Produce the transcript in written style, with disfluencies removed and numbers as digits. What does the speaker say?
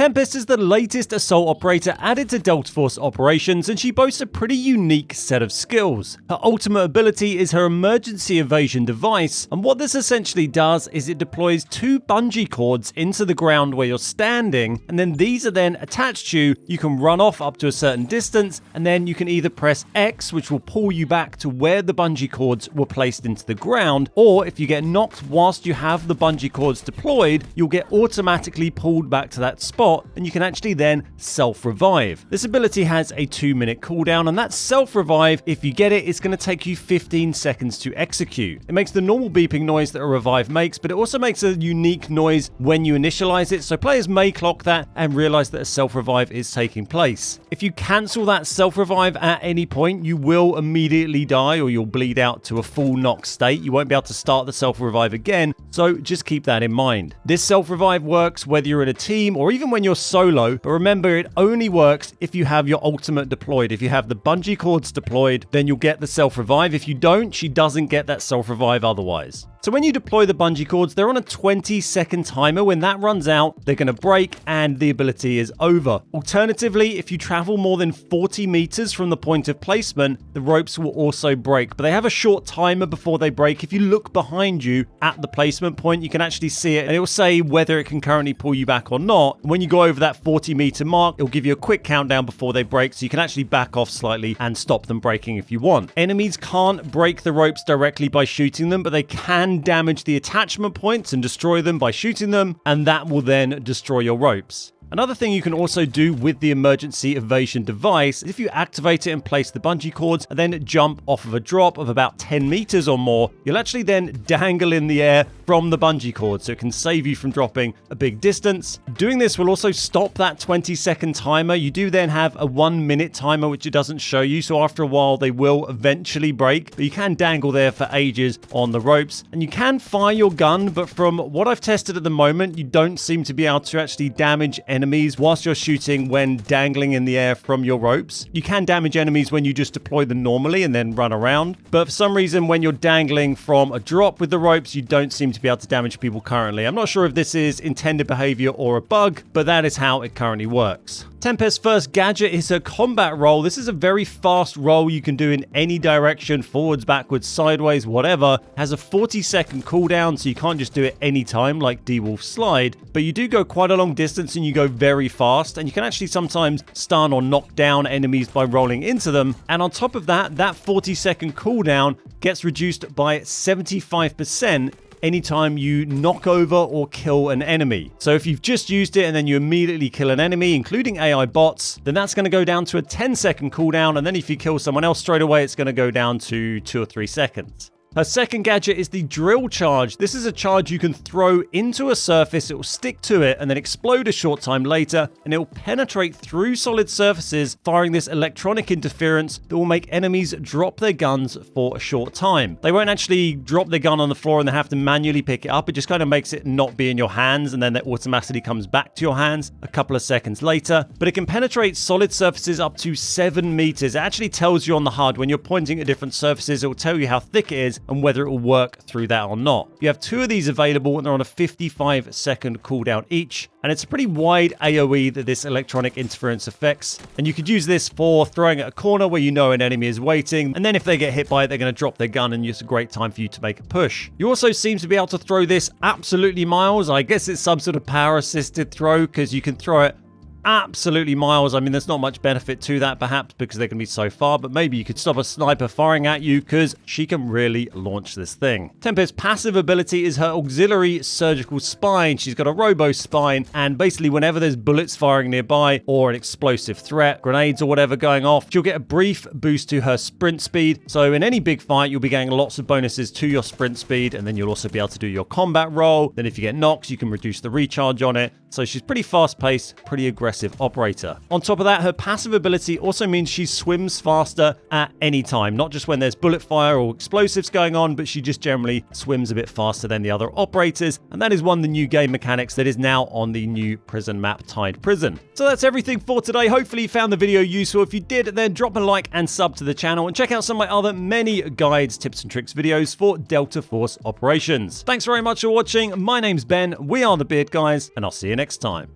Tempest is the latest assault operator added to Delta Force operations, and she boasts a pretty unique set of skills. Her ultimate ability is her emergency evasion device, and what this essentially does is it deploys 2 bungee cords into the ground where you're standing, and then these are then attached to you. You can run off up to a certain distance, and then you can either press X, which will pull you back to where the bungee cords were placed into the ground, or if you get knocked whilst you have the bungee cords deployed, you'll get automatically pulled back to that spot, and you can actually then self-revive. This ability has a 2-minute cooldown, and that self-revive, if you get it, it's going to take you 15 seconds to execute. It makes the normal beeping noise that a revive makes, but it also makes a unique noise when you initialize it, so players may clock that and realize that a self-revive is taking place. If you cancel that self-revive at any point, you will immediately die, or you'll bleed out to a full knock state. You won't be able to start the self-revive again, so just keep that in mind. This self-revive works whether you're in a team or even when you're solo, but remember, it only works if you have your ultimate deployed. If you have the bungee cords deployed, then you'll get the self-revive. If you don't, she doesn't get that self-revive otherwise. So when you deploy the bungee cords, they're on a 20-second timer. When that runs out, they're going to break and the ability is over. Alternatively, if you travel more than 40 meters from the point of placement, the ropes will also break, but they have a short timer before they break. If you look behind you at the placement point, you can actually see it, and it will say whether it can currently pull you back or not. When you go over that 40-meter mark, it'll give you a quick countdown before they break, so you can actually back off slightly and stop them breaking if you want. Enemies can't break the ropes directly by shooting them, but they can damage the attachment points and destroy them by shooting them, and that will then destroy your ropes. Another thing you can also do with the emergency evasion device is if you activate it and place the bungee cords and then jump off of a drop of about 10 meters or more, you'll actually then dangle in the air from the bungee cord, so it can save you from dropping a big distance. Doing this will also stop that 20-second timer. You do then have a 1-minute timer, which it doesn't show you, so after a while they will eventually break, but you can dangle there for ages on the ropes. And you can fire your gun, but from what I've tested at the moment, you don't seem to be able to actually damage enemies whilst you're shooting when dangling in the air from your ropes. You can damage enemies when you just deploy them normally and then run around, but for some reason when you're dangling from a drop with the ropes, you don't seem to be able to damage people currently. I'm not sure if this is intended behavior or a bug, but that is how it currently works. Tempest's first gadget is her combat roll. This is a very fast roll you can do in any direction, forwards, backwards, sideways, whatever. It has a 40-second cooldown, so you can't just do it anytime like D-Wolf Slide, but you do go quite a long distance and you go very fast, and you can actually sometimes stun or knock down enemies by rolling into them. And on top of that, that 40-second cooldown gets reduced by 75% anytime you knock over or kill an enemy. So if you've just used it and then you immediately kill an enemy, including AI bots, then that's going to go down to a 10-second cooldown, and then if you kill someone else straight away, it's going to go down to 2 or 3 seconds. Her second gadget is the drill charge. This is a charge you can throw into a surface, it will stick to it and then explode a short time later, and it will penetrate through solid surfaces, firing this electronic interference that will make enemies drop their guns for a short time. They won't actually drop their gun on the floor and they have to manually pick it up. It just kind of makes it not be in your hands, and then it automatically comes back to your hands a couple of seconds later. But it can penetrate solid surfaces up to 7 meters. It actually tells you on the HUD when you're pointing at different surfaces, it will tell you how thick it is and whether it will work through that or not. You have 2 of these available, and they're on a 55-second cooldown each, and it's a pretty wide AoE that this electronic interference affects, and you could use this for throwing at a corner where you know an enemy is waiting, and then if they get hit by it, they're going to drop their gun, and it's a great time for you to make a push. You also seem to be able to throw this absolutely miles. I guess it's some sort of power-assisted throw, because you can throw it absolutely miles. I mean, there's not much benefit to that perhaps because they can be so far, but maybe you could stop a sniper firing at you because she can really launch this thing. Tempest's passive ability is her auxiliary surgical spine. She's got a robo spine, and basically whenever there's bullets firing nearby or an explosive threat, grenades or whatever going off, she'll get a brief boost to her sprint speed. So in any big fight, you'll be getting lots of bonuses to your sprint speed, and then you'll also be able to do your combat roll. Then if you get knocks, you can reduce the recharge on it. So she's pretty fast-paced, pretty aggressive operator. On top of that, her passive ability also means she swims faster at any time, not just when there's bullet fire or explosives going on, but she just generally swims a bit faster than the other operators, and that is one of the new game mechanics that is now on the new prison map, Tide Prison. So that's everything for today. Hopefully you found the video useful. If you did, then drop a like and sub to the channel, and check out some of my other many guides, tips and tricks videos for Delta Force operations. Thanks very much for watching. My name's Ben, we are the Beard Guys, and I'll see you next time.